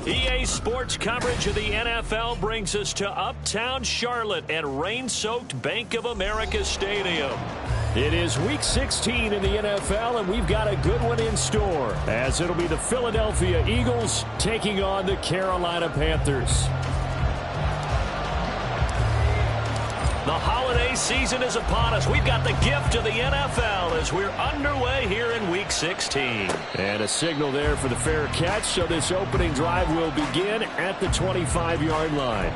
EA Sports coverage of the NFL brings us to Uptown Charlotte at rain-soaked Bank of America Stadium. It is Week 16 in the NFL, and we've got a good one in store, as it'll be the Philadelphia Eagles taking on the Carolina Panthers. The holiday season is upon us. We've got the gift of the NFL as we're underway here in Week 16. And a signal there for the fair catch, so this opening drive will begin at the 25-yard line.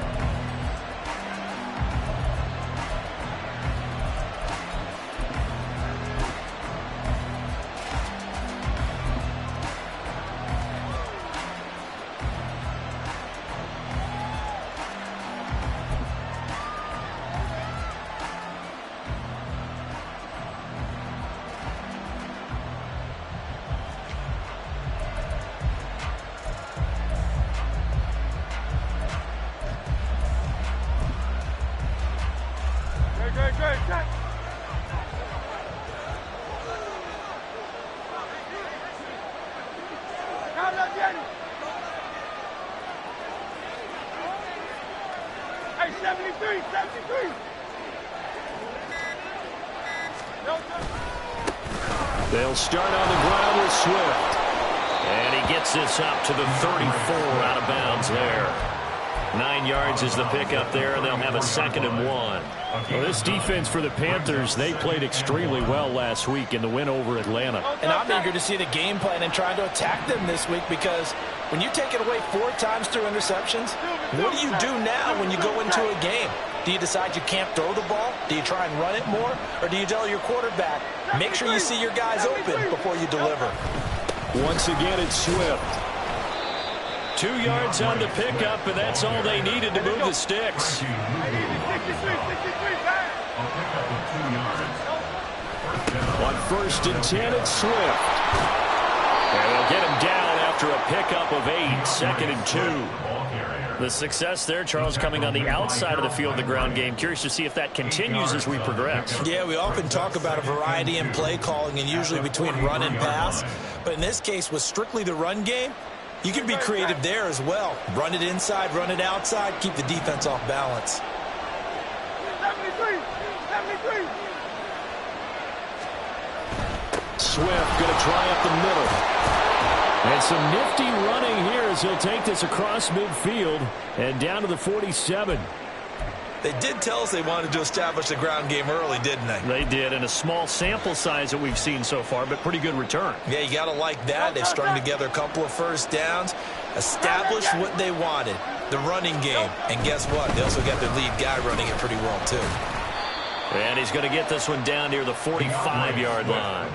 They'll start on the ground with Swift. And he gets this up to the 34 out of bounds there. 9 yards is the pickup there, and they'll have a 2nd and 1. Well, this defense for the Panthers, they played extremely well last week in the win over Atlanta. And I'm eager to see the game plan and trying to attack them this week, because when you take it away 4 times through interceptions, what do you do now when you go into a game? Do you decide you can't throw the ball? Do you try and run it more? Or do you tell your quarterback, make sure you see your guys open before you deliver? Once again, it's Swift. 2 yards on the pickup, and that's all they needed to move the sticks. On 1st and 10, it's Swift. And they'll get him down after a pickup of 8, 2nd and 2. The success there, Charles, coming on the outside of the field, the ground game. Curious to see if that continues as we progress. Yeah, we often talk about a variety in play calling, and usually between run and pass. But in this case, with strictly the run game, you can be creative there as well. Run it inside, run it outside, keep the defense off balance. 73, 73. Swift going to try up the middle. And some nifty running here as he'll take this across midfield and down to the 47. They did tell us they wanted to establish the ground game early, didn't they? They did, and a small sample size that we've seen so far, but pretty good return. Yeah, you got to like that. They've strung together a couple of first downs, established what they wanted, the running game. And guess what? They also got their lead guy running it pretty well, too. And he's going to get this one down near the 45-yard line.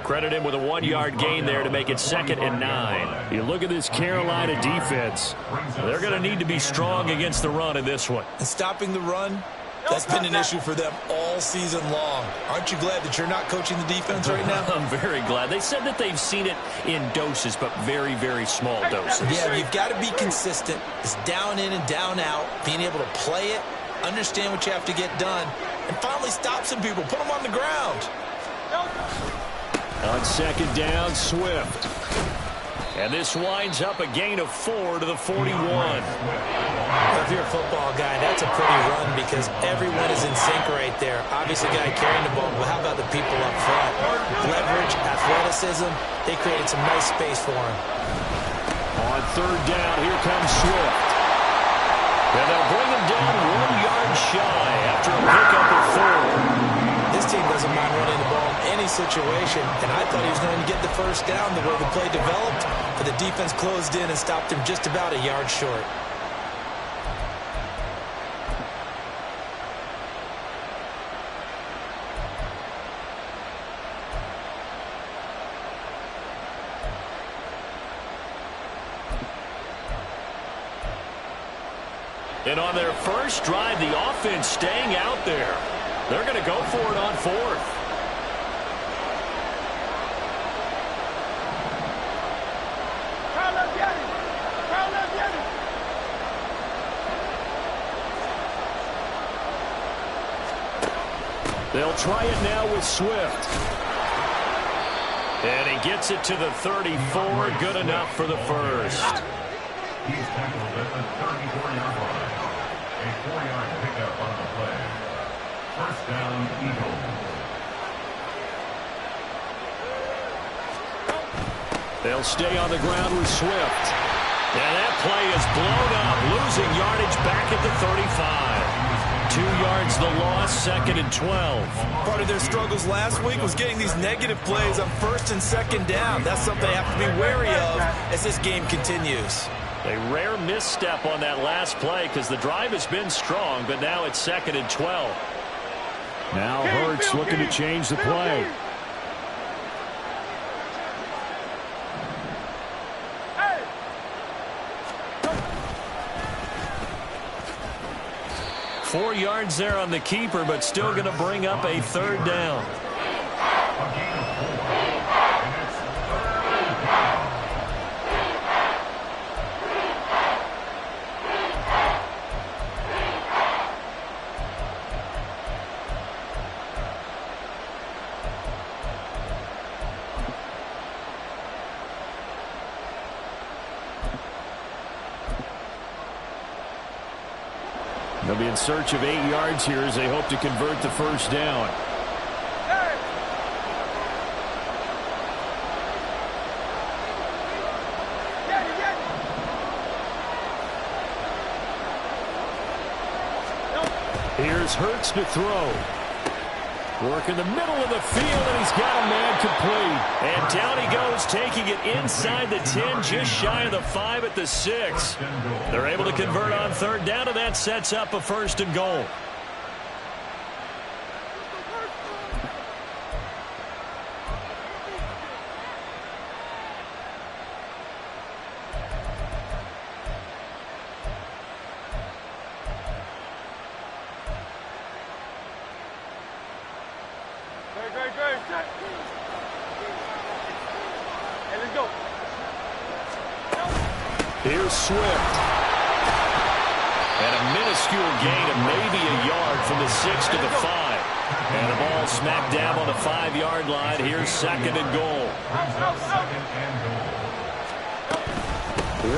Credit him with a 1-yard gain there to make it 2nd and 9. You look at this Carolina defense. They're going to need to be strong against the run in this one. And stopping the run, that's been an issue for them all season long. Aren't you glad that you're not coaching the defense right now? I'm very glad. They said that they've seen it in doses, but very, very small doses. Yeah, you've got to be consistent. It's down in and down out, being able to play it, understand what you have to get done, and finally stop some people, put them on the ground. On 2nd down, Swift. And this winds up a gain of 4 to the 41. If you're a football guy, that's a pretty run because everyone is in sync right there. Obviously, guy carrying the ball, but how about the people up front? Leverage, athleticism, they created some nice space for him. On 3rd down, here comes Swift. And they'll bring him down 1 yard shy after a pickup of 4. This team doesn't mind running the ball in any situation, and I thought he was going to get the first down the way the play developed, but the defense closed in and stopped him just about a yard short. And on their first drive, the offense staying out there. They're going to go for it on 4th. They'll try it now with Swift. And he gets it to the 34. Good enough for the first. He's tackled at the 34-yard line. A 4-yard pickup on the play. First down, Eagles. They'll stay on the ground with Swift. And that play is blown up, losing yardage back at the 35. 2 yards the loss, 2nd and 12. Part of their struggles last week was getting these negative plays on 1st and 2nd down. That's something they have to be wary of as this game continues. A rare misstep on that last play because the drive has been strong, but now it's 2nd and 12. Now Hurts looking to change the play. Hey. 4 yards there on the keeper, but still going to bring up a 3rd down. They'll be in search of 8 yards here as they hope to convert the 1st down. Here's Hurts to throw. Work in the middle of the field, and he's got a man complete. And down he goes, taking it inside the 10, just shy of the 5 at the 6. They're able to convert on 3rd down, and that sets up a 1st and goal. Here's Swift. And a minuscule gain of maybe a yard from the 6 to the 5. And the ball smack dab on the 5-yard line. Here's 2nd and goal.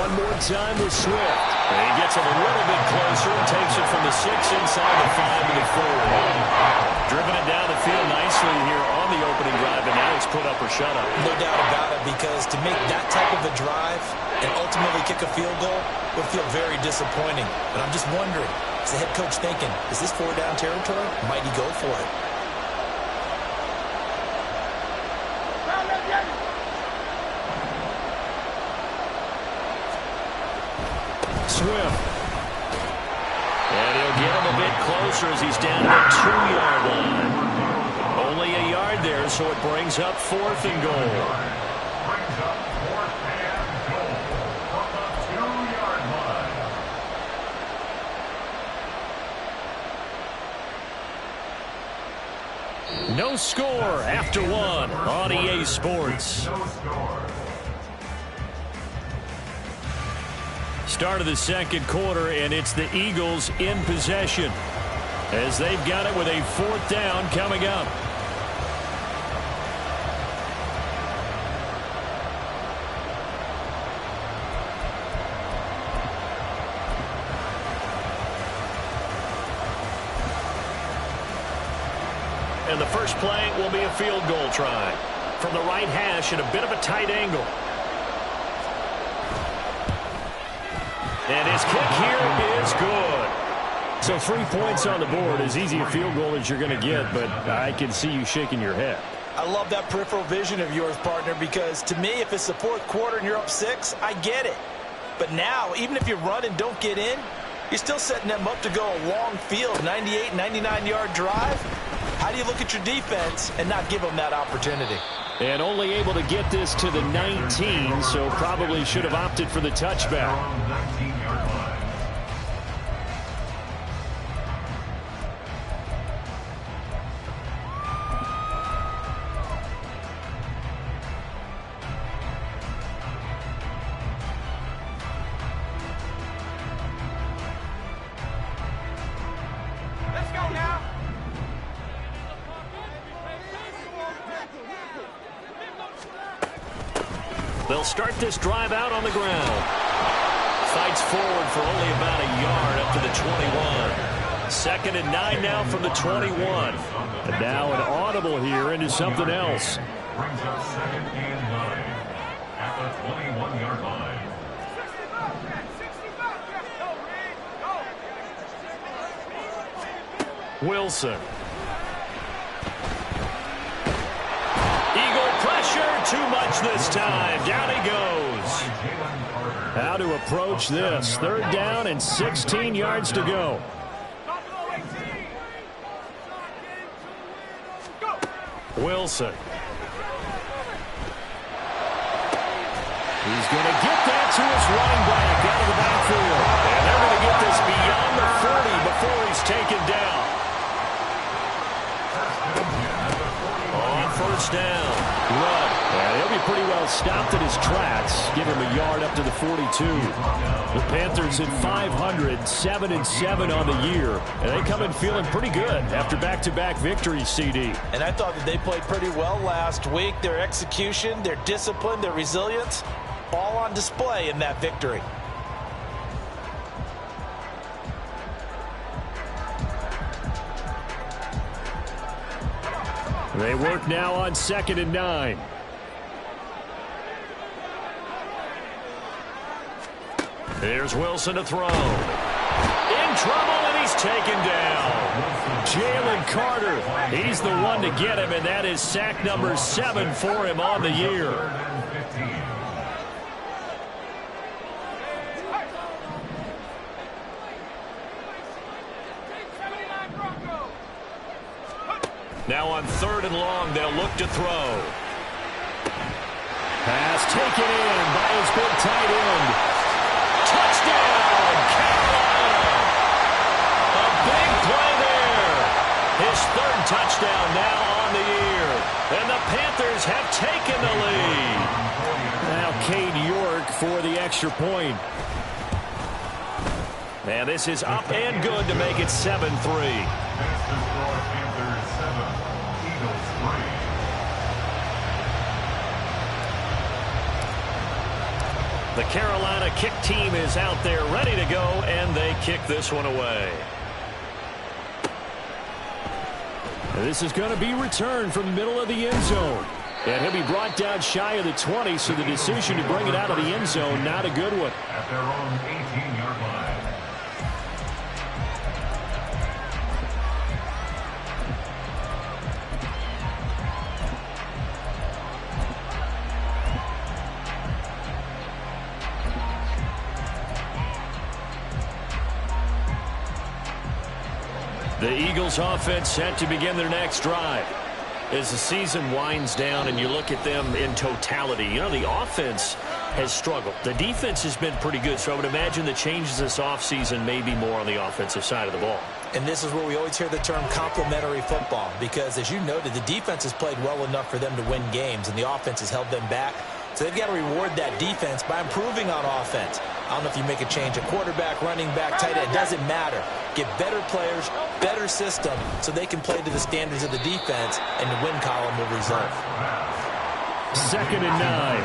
One more time with Swift. And he gets it a little bit closer and takes it from the 6 inside the 5 to the 4. Driven it down the field nicely here on the opening drive, and now he's put up or shut up. No doubt about it, because to make that type of a drive and ultimately kick a field goal would feel very disappointing. But I'm just wondering, is the head coach thinking, is this 4-down territory? Might he go for it? Swift. And he'll get him a bit closer as he's down to the 2-yard line. Only a yard there, so it brings up 4th and goal. Brings up 4th and goal from the 2-yard line. No score after 1 on EA Sports. No score. Start of the 2nd quarter, and it's the Eagles in possession as they've got it with a 4th down coming up. And the first play will be a field goal try from the right hash at a bit of a tight angle. And his kick here is good. So 3 points on the board, as easy a field goal as you're going to get, but I can see you shaking your head. I love that peripheral vision of yours, partner, because to me, if it's the 4th quarter and you're up 6, I get it. But now, even if you run and don't get in, you're still setting them up to go a long field, 98, 99-yard drive. How do you look at your defense and not give them that opportunity? And only able to get this to the 19, so probably should have opted for the touchback. Let's go now. They'll start this drive out on the ground. Fights forward for only about a yard up to the 21. 2nd and 9 now from the 21. And now an audible here into something else. Brings up 2nd and 9 at the 21-yard line. Wilson. Eagle pressure, too much this time. Down he goes. How to approach this? 3rd down and 16 yards to go. Wilson. He's going to get that to his running back out of the backfield. And they're going to get this beyond the 40 before he's taken down. On 1st down. Run. And he'll be pretty well stopped at his tracks. Give him a yard up to the 42. The Panthers at 500, 7-7 on the year. And they come in feeling pretty good after back-to-back victories, CD. And I thought that they played pretty well last week. Their execution, their discipline, their resilience, all on display in that victory. They work now on 2nd and 9. Here's Wilson to throw. In trouble, and he's taken down. Jalen Carter, he's the one to get him, and that is sack number 7 for him on the year. Now on 3rd and long, they'll look to throw. Pass taken in by his big tight end. Touchdown, Carolina! A big play there. His 3rd touchdown now on the year. And the Panthers have taken the lead. Now Cade York for the extra point. And this is up and good to make it 7-3. The Carolina kick team is out there ready to go, and they kick this one away. And this is going to be returned from the middle of the end zone. And he'll be brought down shy of the 20, so the decision to bring it out of the end zone, not a good one. At their own 18-yard line. The Eagles offense set to begin their next drive. As the season winds down and you look at them in totality, you know, the offense has struggled. The defense has been pretty good, so I would imagine the changes this offseason may be more on the offensive side of the ball. And this is where we always hear the term complementary football, because as you noted, the defense has played well enough for them to win games, and the offense has held them back. So they've got to reward that defense by improving on offense. I don't know if you make a change at quarterback, running back, tight end. It doesn't matter. Get better players, better system, so they can play to the standards of the defense, and the win column will result. 2nd and 9.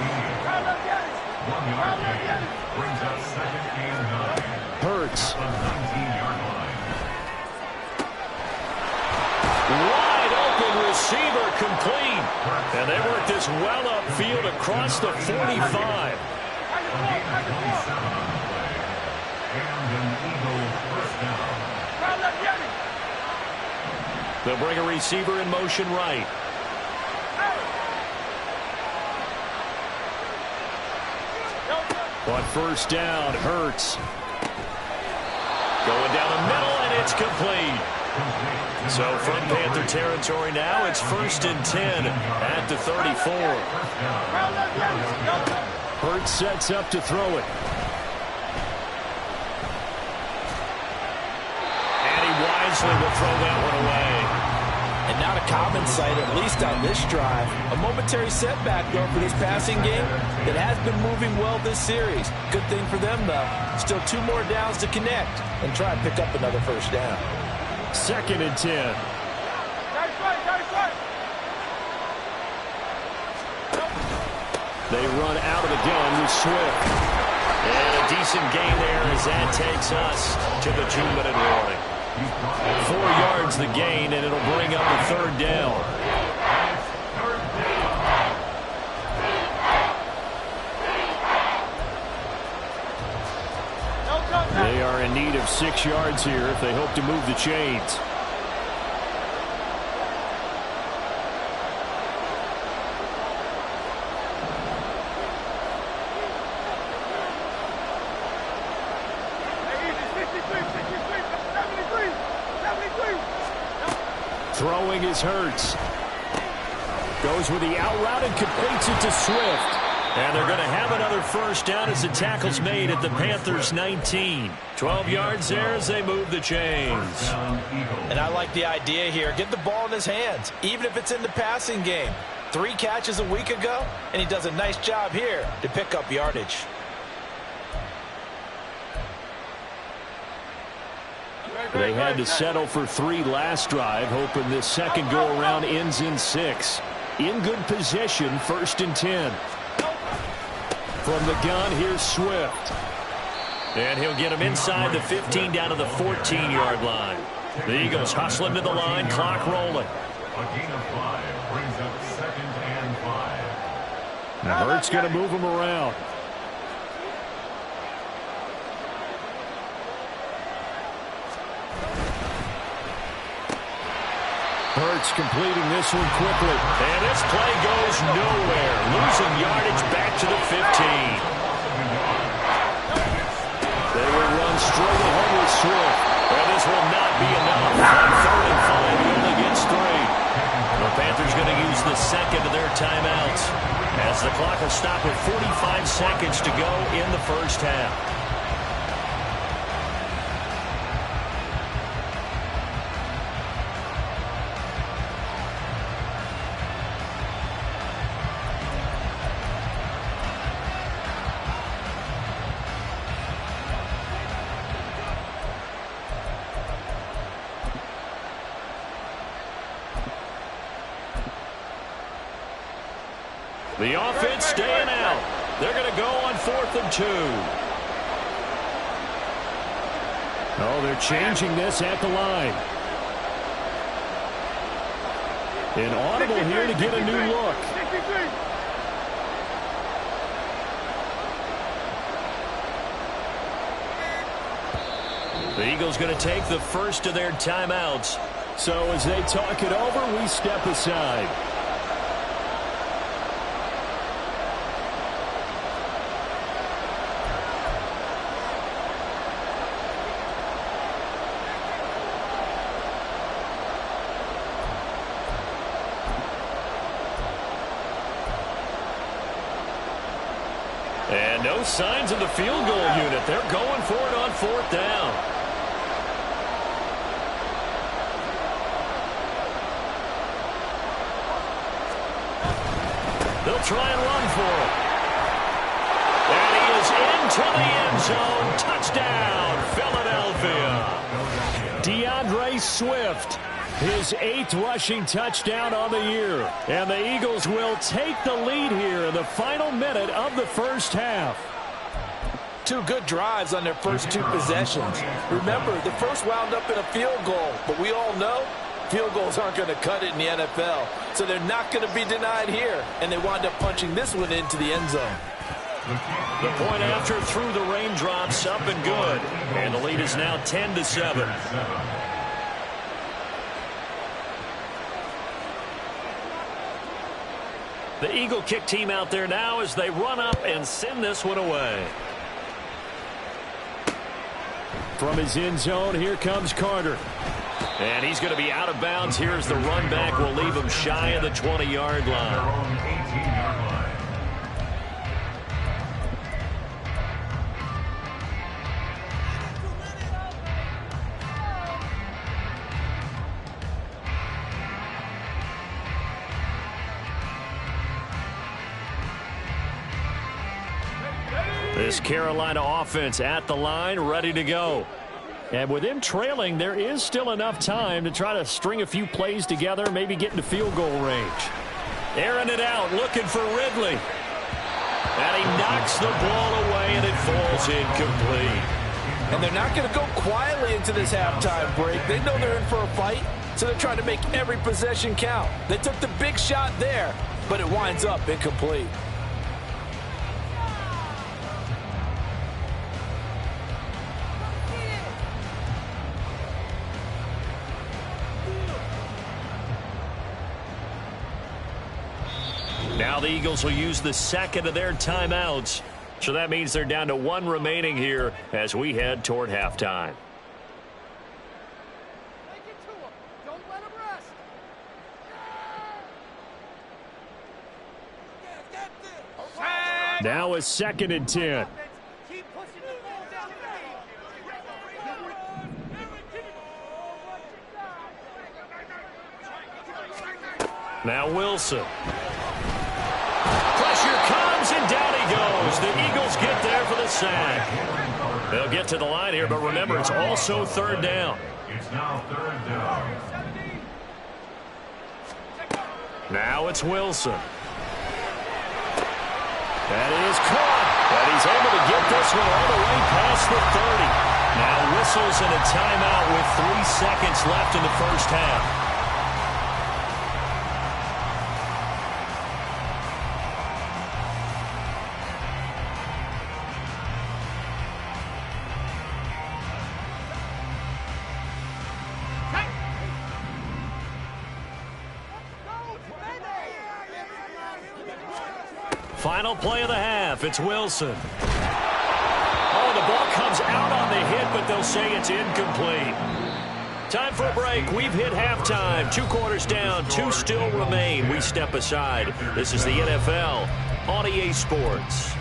1-yard gain brings up 2nd and 9. Hurts. The 19-yard line. Wide open receiver complete. And they work this well upfield across the 45. They'll bring a receiver in motion right. On 1st down, Hurts. Going down the middle, and it's complete. So from Panther territory now, it's 1st and 10 at the 34. Hurts sets up to throw it. And he wisely will throw that one away. And not a common sight, at least on this drive. A momentary setback, though, for this passing game that has been moving well this series. Good thing for them, though. Still 2 more downs to connect and try and pick up another 1st down. 2nd and 10. They run out of the gun with Swift. And a decent gain there as that takes us to the 2-minute warning. 4 yards the gain, and it'll bring up a 3rd down. They are in need of 6 yards here if they hope to move the chains. Throwing is Hurts. Goes with the out route and completes it to Swift. And they're going to have another 1st down as the tackle's made at the Panthers' 19. 12 yards there as they move the chains. And I like the idea here. Get the ball in his hands, even if it's in the passing game. 3 catches a week ago, and he does a nice job here to pick up yardage. They had to settle for 3 last drive, hoping this second go-around ends in 6. In good position, 1st and 10. From the gun, here's Swift. And he'll get him inside the 15 down to the 14-yard line. The Eagles hustle him to the line, clock rolling. A gain of 5 brings up 2nd and 5. Now Hurts going to move him around. Hurts completing this one quickly. And this play goes nowhere. Losing yardage back to the 15. They will run straight ahead with Swift. And this will not be enough. On 3rd and 5, he only gets 3. The Panthers going to use the 2nd of their timeouts as the clock will stop with 45 seconds to go in the 1st half. The offense staying out. They're going to go on 4th and 2. Oh, they're changing this at the line. An audible here to get a new look. The Eagles going to take the 1st of their timeouts. So as they talk it over, we step aside. And no signs of the field goal unit. They're going for it on 4th down. They'll try and run for it. And he is into the end zone. Touchdown, Philadelphia. DeAndre Swift, his 8th rushing touchdown on the year. And the Eagles will take the lead here in the final minute of the 1st half. 2 good drives on their first 2 possessions. Remember, the first wound up in a field goal, but we all know field goals aren't going to cut it in the NFL, so they're not going to be denied here, and they wind up punching this one into the end zone. The point after through the raindrops, up and good, and the lead is now 10-7. The Eagle kick team out there now as they run up and send this one away. From his end zone, here comes Carter. And he's going to be out of bounds. Here's the run back. Will leave him shy of the 20-yard line. This Carolina offense at the line, ready to go. And with them trailing, there is still enough time to try to string a few plays together, maybe get into field goal range. Airing it out, looking for Ridley. And he knocks the ball away, and it falls incomplete. And they're not going to go quietly into this halftime break. They know they're in for a fight, so they're trying to make every possession count. They took the big shot there, but it winds up incomplete. Now the Eagles will use the second of their timeouts. So that means they're down to one remaining here as we head toward halftime. Now a 2nd and 10. Now Wilson. Pressure comes, and down he goes. The Eagles get there for the sack. They'll get to the line here, but remember, it's also 3rd down. It's now 3rd down. Now it's Wilson. That is caught, but he's able to get this one all the way past the 30. Now whistles and a timeout with 3 seconds left in the first half. Final play of the half. It's Wilson. Oh, the ball comes out on the hit, but they'll say it's incomplete. Time for a break. We've hit halftime. 2 quarters down. 2 still remain. We step aside. This is the NFL on EA Sports.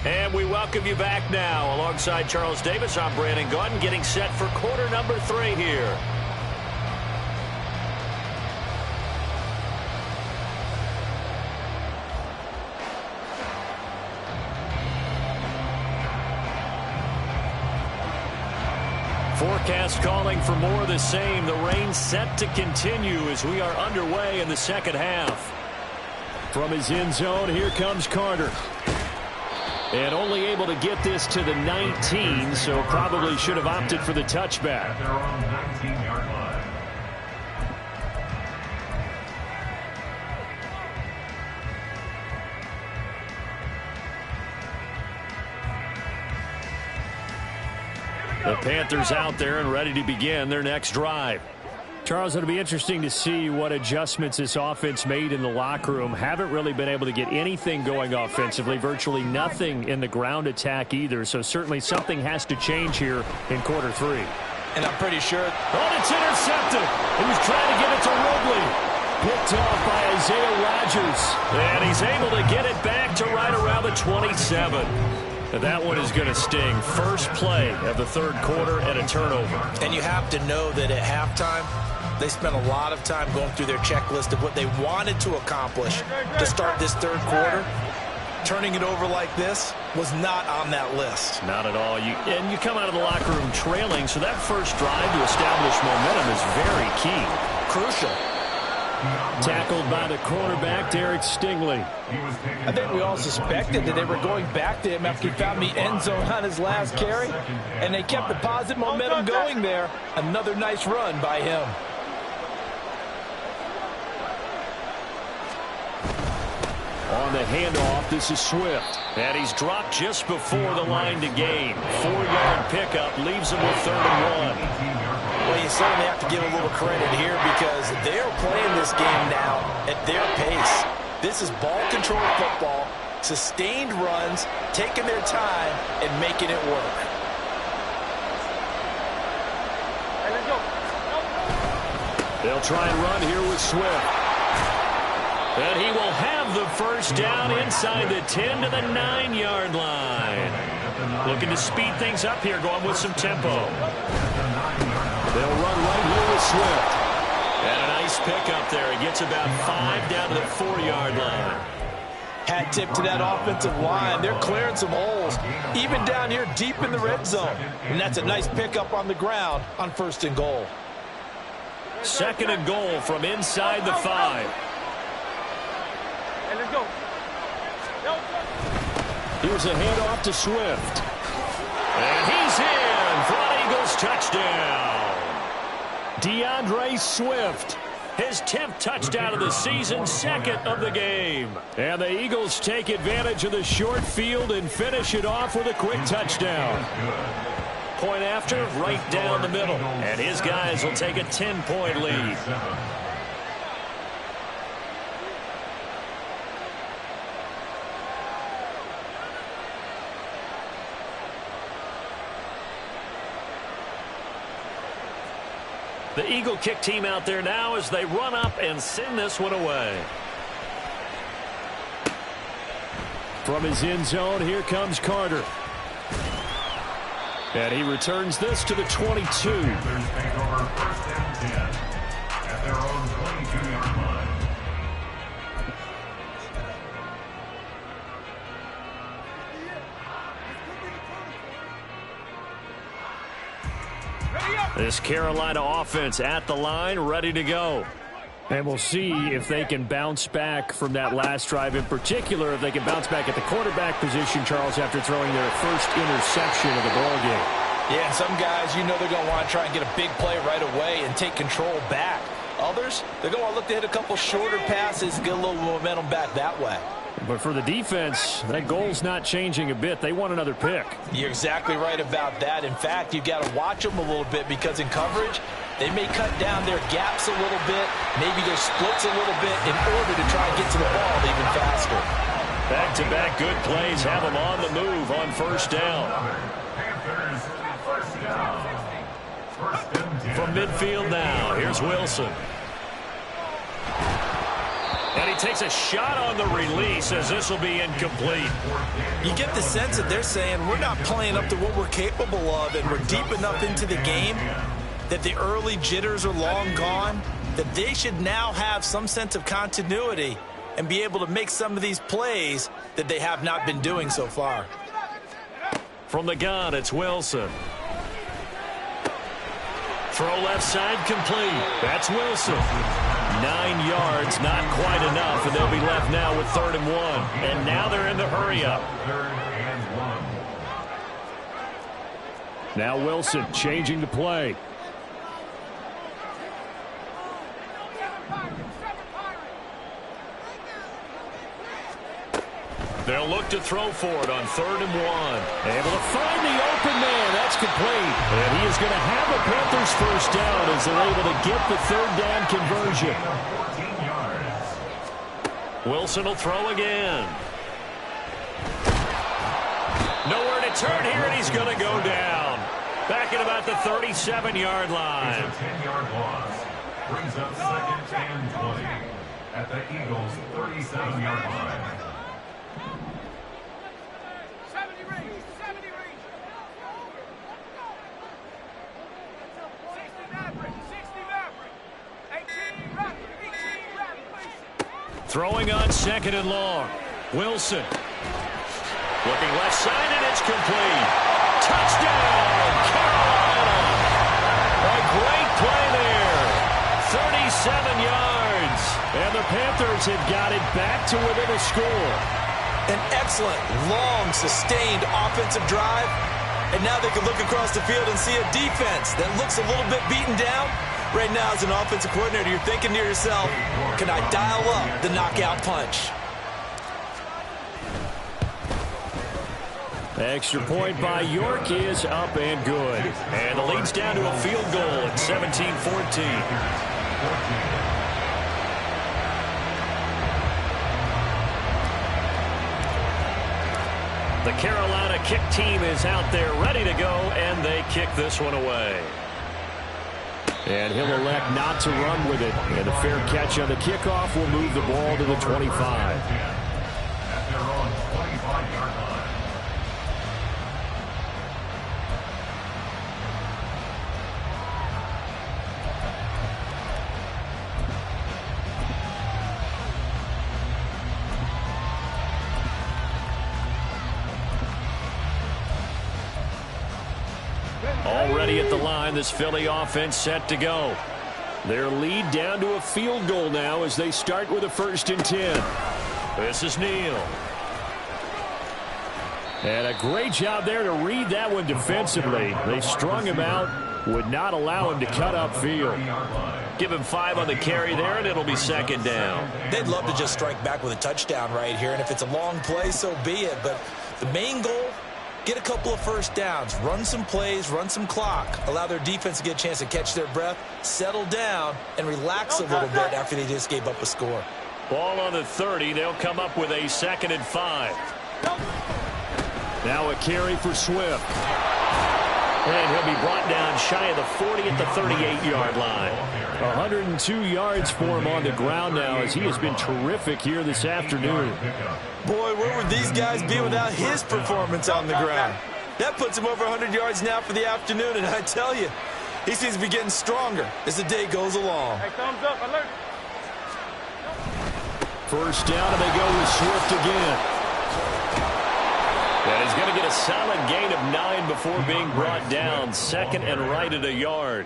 And we welcome you back now. Alongside Charles Davis, I'm Brandon Gaudin, getting set for quarter number 3 here. Forecast calling for more of the same. The rain set to continue as we are underway in the second half. From his end zone, here comes Carter. And only able to get this to the 19, so probably should have opted for the touchback. They're on the 19-yard line. The Panthers out there and ready to begin their next drive. Charles, it'll be interesting to see what adjustments this offense made in the locker room. Haven't really been able to get anything going offensively, virtually nothing in the ground attack either. So certainly something has to change here in quarter 3. And I'm pretty sure. Oh, it's intercepted. He was trying to get it to Ridley. Picked off by Isaiah Rodgers. And he's able to get it back to right around the 27. That one is going to sting. First play of the 3rd quarter and a turnover. And you have to know that at halftime, they spent a lot of time going through their checklist of what they wanted to accomplish to start this 3rd quarter. Turning it over like this was not on that list. Not at all. And you come out of the locker room trailing, so that first drive to establish momentum is very key. Crucial. Tackled by the cornerback, Derek Stingley. I think we all suspected that they were going back to him after he found the end zone on his last carry, and they kept the positive momentum going there. Another nice run by him. On the handoff, this is Swift. And he's dropped just before the line to gain. 4-yard pickup leaves him with 3rd and 1. Well, you certainly have to give a little credit here because they're playing this game now at their pace. This is ball control football, sustained runs, taking their time and making it work. They'll try and run here with Swift. And he will have the first down inside the 10 to the 9-yard line. Looking to speed things up here, going with some tempo. They'll run right here with Swift. And a nice pickup there. He gets about 5 down to the 4-yard line. Hat tip to that offensive line. They're clearing some holes, even down here deep in the red zone. And that's a nice pickup on the ground on 1st and goal. 2nd and goal from inside the 5. Hey, let's go. Here's a handoff to Swift. And he's in for an Eagles touchdown. DeAndre Swift, his 10th touchdown of the season, 2nd of the game. And the Eagles take advantage of the short field and finish it off with a quick touchdown. Point after, right down the middle. And his guys will take a 10-point lead. The Eagle kick team out there now as they run up and send this one away. From his end zone, here comes Carter. And he returns this to the 22. Panthers take over 1st and 10 at their own 22-yard line. This Carolina offense at the line, ready to go. And we'll see if they can bounce back from that last drive, in particular if they can bounce back at the quarterback position, Charles, after throwing their first interception of the ballgame. Yeah, some guys, you know they're going to want to try and get a big play right away and take control back. Others, they're going to want to look to hit a couple shorter passes, get a little momentum back that way. But for the defense, that goal's not changing a bit. They want another pick. You're exactly right about that. In fact, you've got to watch them a little bit because in coverage, they may cut down their gaps a little bit, maybe their splits a little bit in order to try and get to the ball even faster. Back-to-back good plays have them on the move on 1st down. Panthers, 1st down. 1st and 10. From midfield now, here's Wilson. And he takes a shot on the release as this will be incomplete. You get the sense that they're saying we're not playing up to what we're capable of and we're deep enough into the game that the early jitters are long gone, that they should now have some sense of continuity and be able to make some of these plays that they have not been doing so far. From the gun, it's Wilson. Throw left side complete. That's Wilson. 9 yards, not quite enough, and they'll be left now with 3rd and 1. And now they're in the hurry-up. 3rd and 1. Now Wilson changing the play. They'll look to throw for it on 3rd and 1. Able to find the open man. That's complete. And he is going to have a Panthers 1st down as they're able to get the 3rd down conversion. 14 yards. Wilson will throw again. Nowhere to turn here, and he's going to go down. Back at about the 37-yard line. It's a 10-yard loss. Brings up 2nd and 20 at the Eagles' 37-yard line. 70 range, 70 range. 60 Maverick, 60 Maverick. 18 Raptor, 18 Raptor. Throwing on 2nd and long. Wilson. Looking left side, and it's complete. Touchdown, Carolina. A great play there. 37 yards. And the Panthers have got it back to within a score. An excellent, long, sustained offensive drive. And now they can look across the field and see a defense that looks a little bit beaten down. Right now, as an offensive coordinator, you're thinking to yourself, can I dial up the knockout punch? Extra point by York is up and good. And the lead's down to a field goal at 17-14. The Carolina kick team is out there ready to go, and they kick this one away. And he'll elect not to run with it. And a fair catch on the kickoff will move the ball to the 25. At their own 25-yard line. Already at the line, this Philly offense set to go. Their lead down to a field goal now as they start with a 1st and 10. This is Neal. And a great job there to read that one defensively. They strung him out, would not allow him to cut upfield. Give him 5 on the carry there, and it'll be 2nd down. They'd love to just strike back with a touchdown right here, and if it's a long play, so be it. But the main goal, get a couple of 1st downs, run some plays, run some clock, allow their defense to get a chance to catch their breath, settle down, and relax a little bit after they just gave up a score. Ball on the 30. They'll come up with a 2nd and 5. Now a carry for Swift. And he'll be brought down shy of the 40 at the 38-yard line. 102 yards for him on the ground now as he has been terrific here this afternoon. Boy, where would these guys be without his performance on the ground? That puts him over 100 yards now for the afternoon, and I tell you, he seems to be getting stronger as the day goes along. Hey, thumbs up, alert. 1st down, and they go with Swift again. And he's going to get a solid gain of 9 before being brought down. 2nd and right at a yard.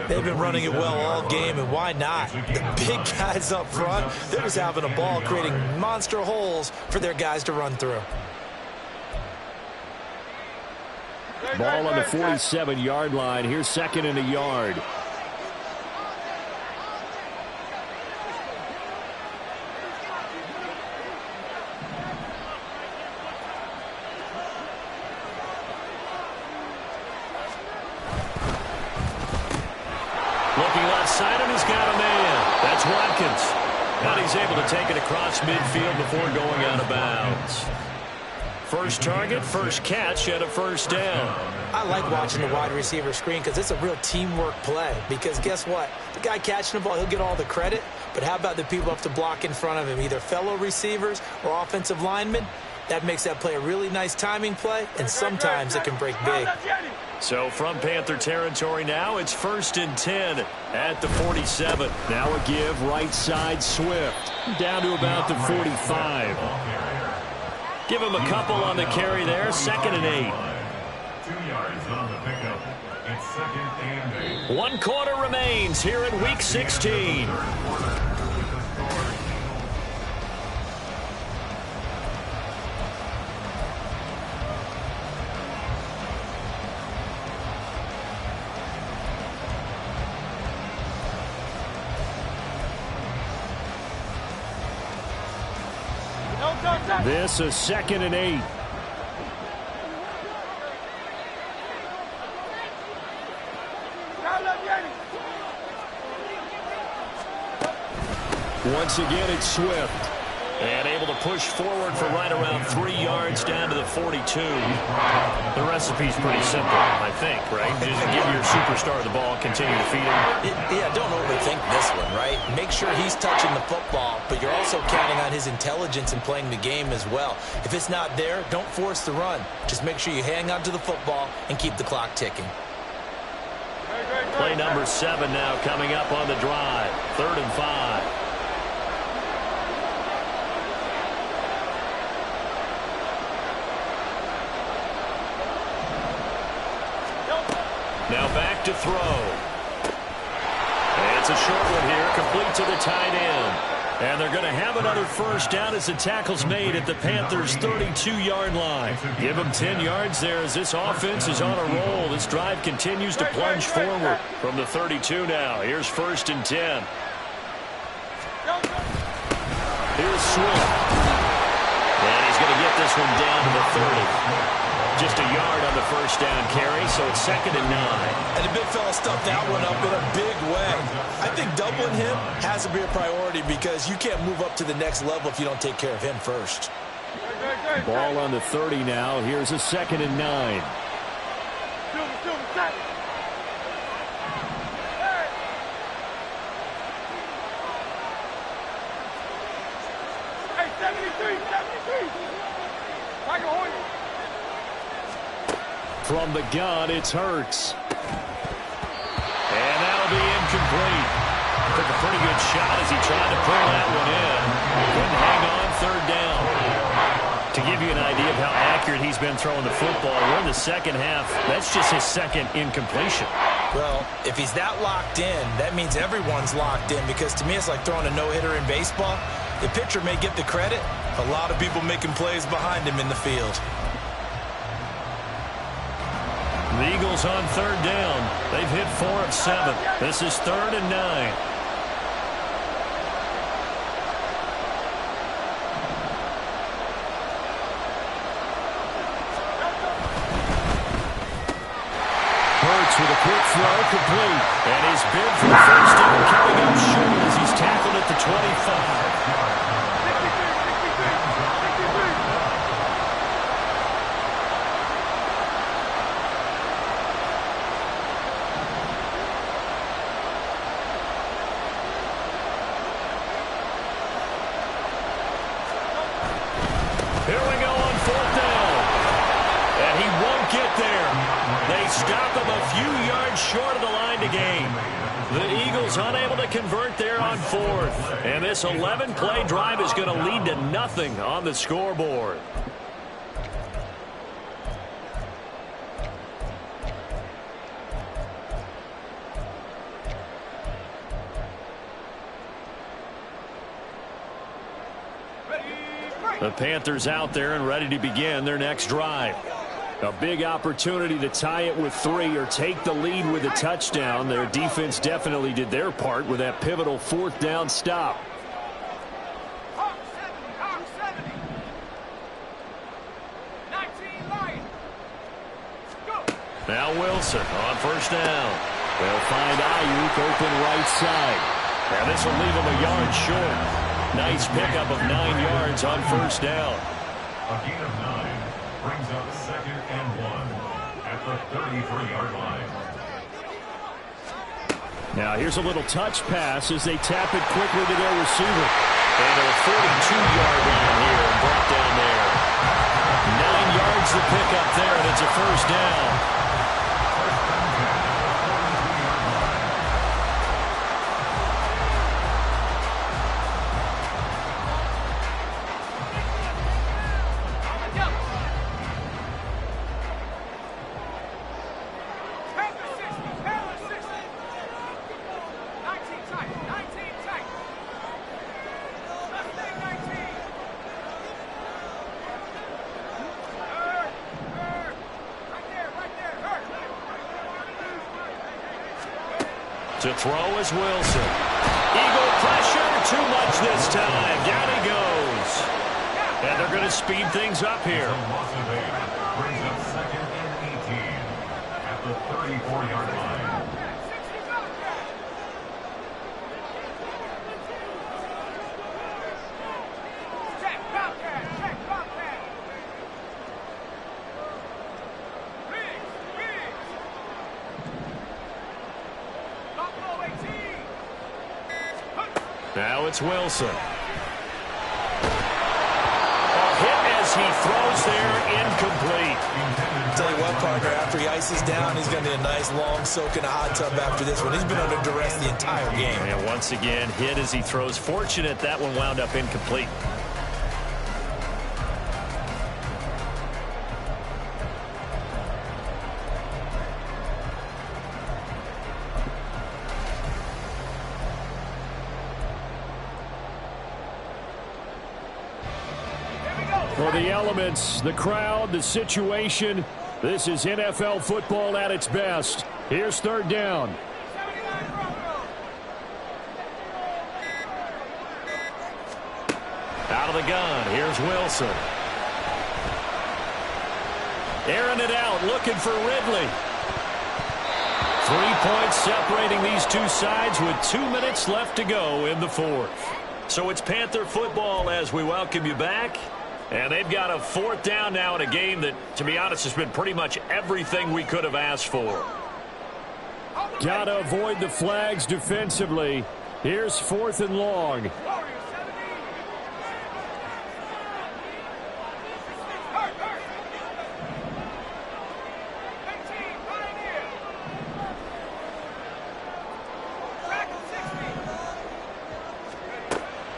They've been running it well all game, and why not? The big guys up front, they're just having a ball, creating monster holes for their guys to run through. Ball on the 47-yard line. Here's 2nd and a yard. Looking left side, and he's got a man. That's Watkins. And he's able to take it across midfield before going out of bounds. First target, first catch, and a 1st down. I like watching the wide receiver screen because it's a real teamwork play. Because guess what? The guy catching the ball, he'll get all the credit. But how about the people up to block in front of him, either fellow receivers or offensive linemen? That makes that play a really nice timing play, and sometimes it can break big. So from Panther territory now, it's 1st and 10 at the 47. Now a give right side Swift down to about the 45. Give him a couple on the carry there. 2nd and 8. 2 yards on the pickup. It's 2nd and 8. 1 quarter remains here in Week 16. This is 2nd and 8. Once again, it's Swift. And able to push forward for right around 3 yards down to the 42. The recipe's pretty simple, I think, right? Just give your superstar the ball, continue to feed him. Yeah, don't overthink this one, right? Make sure he's touching the football, but you're also counting on his intelligence in playing the game as well. If it's not there, don't force the run. Just make sure you hang on to the football and keep the clock ticking. Play number 7 now coming up on the drive. 3rd and 5. Now back to throw. And it's a short one here, complete to the tight end. And they're going to have another 1st down as the tackle's made at the Panthers' 32-yard line. Give them 10 yards there as this offense is on a roll. This drive continues to plunge forward from the 32 now. Here's 1st and 10. Here's Swift. And he's going to get this one down to the 30. Just a yard on the 1st down carry, so it's 2nd and 9. And the big fella stuffed that one up in a big way. I think doubling him has to be a priority because you can't move up to the next level if you don't take care of him first. Ball on the 30 now. Here's a 2nd and 9. Hey, 73. Tiger Hoyer. From the gun, it's Hurts. And that'll be incomplete. Took a pretty good shot as he tried to pull that one in. Couldn't hang on, 3rd down. To give you an idea of how accurate he's been throwing the football, we're in the second half. That's just his second incompletion. Well, if he's that locked in, that means everyone's locked in, because to me it's like throwing a no-hitter in baseball. The pitcher may get the credit. A lot of people making plays behind him in the field. The Eagles on third down. They've hit 4 of 7. This is 3rd and 9. With a quick throw, complete. And his bid for the first down coming up short as he's tackled at the 25. Here we go on 4th down. And he won't get there. They stop him a few yards short of the line to gain. The Eagles unable to convert there on 4th. And this 11-play drive is going to lead to nothing on the scoreboard. The Panthers out there and ready to begin their next drive. A big opportunity to tie it with 3 or take the lead with a touchdown. Their defense definitely did their part with that pivotal 4th down stop. Now Wilson on first down. They'll find Ayuk open right side. And this will leave him a yard short. Nice pickup of 9 yards on first down. A gain of 9 brings up 2nd and 1 at the 33-yard line. Now here's a little touch pass as they tap it quickly to their receiver. And a 42-yard line here and brought down there. 9 yards to pick up there, and it's a first down. To throw is Wilson. Eagle pressure, too much this time. Down he goes. And they're going to speed things up here. Loss of 8 brings up 2nd and 18 at the 34-yard line. Now it's Wilson. A hit as he throws there, incomplete. Tell you what, partner, after he ices down, he's going to need a nice long soak in a hot tub after this one. He's been under duress the entire game. And once again, hit as he throws. Fortunate that one wound up incomplete. For the elements, the crowd, the situation, this is NFL football at its best. Here's 3rd down. Out of the gun, here's Wilson. Airing it out, looking for Ridley. 3 points separating these two sides with 2 minutes left to go in the 4th. So it's Panther football as we welcome you back. And they've got a 4th down now in a game that, to be honest, has been pretty much everything we could have asked for. Got to avoid the flags defensively. Here's 4th and long.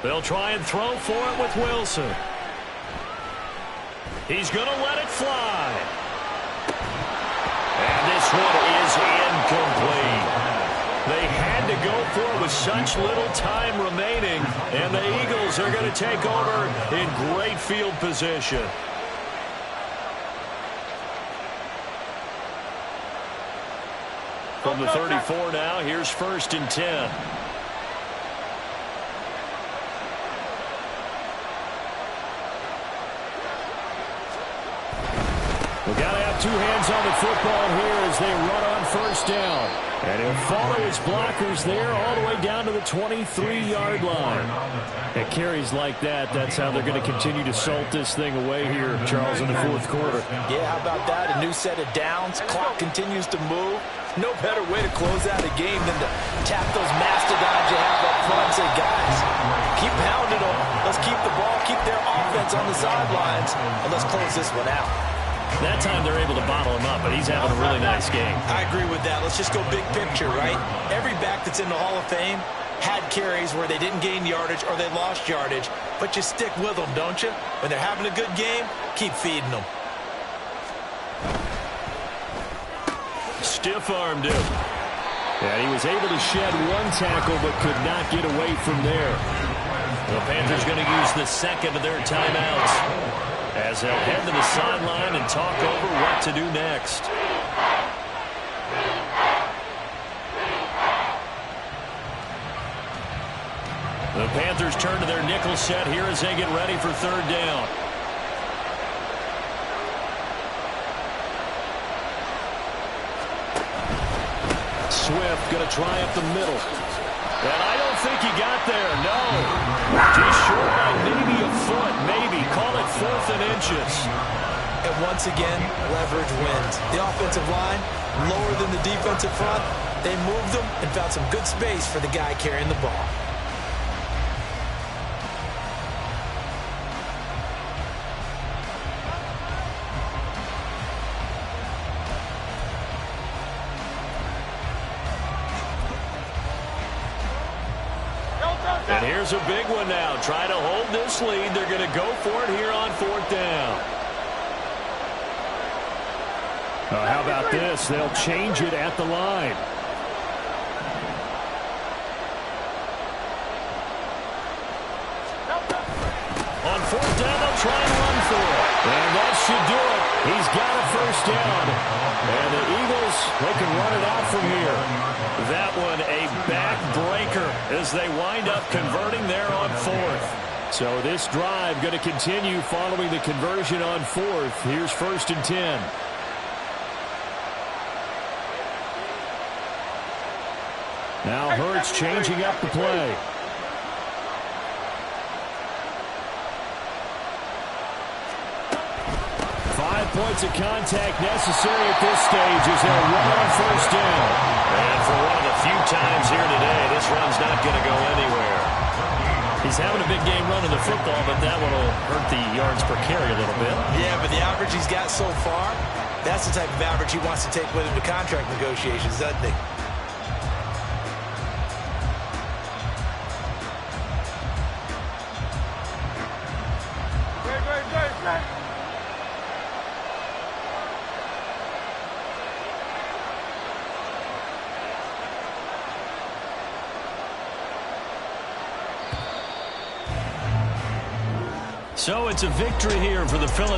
They'll try and throw for it with Wilson. He's going to let it fly. And this one is incomplete. They had to go for it with such little time remaining, and the Eagles are going to take over in great field position. From the 34 now, here's 1st and 10. We've got to have two hands on the football here as they run on 1st down. And he'll follow his blockers there all the way down to the 23-yard line. At carries like that, that's how they're going to continue to salt this thing away here, Charles, in the 4th quarter. Yeah, how about that? A new set of downs. Clock continues to move. No better way to close out a game than to tap those mastodons you have up front and say, guys, keep pounding them. Let's keep the ball, keep their offense on the sidelines, and let's close this one out. That time they're able to bottle him up, but he's having a really nice game. I agree with that. Let's just go big picture, right? Every back that's in the Hall of Fame had carries where they didn't gain yardage or they lost yardage, but you stick with them, don't you? When they're having a good game, keep feeding them. Stiff-armed him. And he was able to shed one tackle but could not get away from there. The Panthers going to use the second of their timeouts as they'll head to the sideline and talk over what to do next. The Panthers turn to their nickel set here as they get ready for 3rd down. Swift going to try up the middle. And I don't think he got there, no. Just short by maybe a foot, maybe. Call it 4th and inches. And once again, leverage wins. The offensive line, lower than the defensive front. They moved them and found some good space for the guy carrying the ball. And here's a big one now. Try to hold this lead. They're going to go for it here on 4th down. How about this? They'll change it at the line. On 4th down, they'll try and run for it. And that should do it. He's got a 1st down. And the Eagles, they can run it out from here. That one a backbreaker as they wind up converting there on 4th. So this drive going to continue following the conversion on 4th. Here's 1st and 10. Now Hurts changing up the play. 5 points of contact necessary at this stage as they'll run on 1st down. And for one of the few times here today, this run's not going to go anywhere. He's having a big game running the football, but that one will hurt the yards per carry a little bit. Yeah, but the average he's got so far, that's the type of average he wants to take with him to contract negotiations, doesn't he? So it's a victory here for the Philadelphia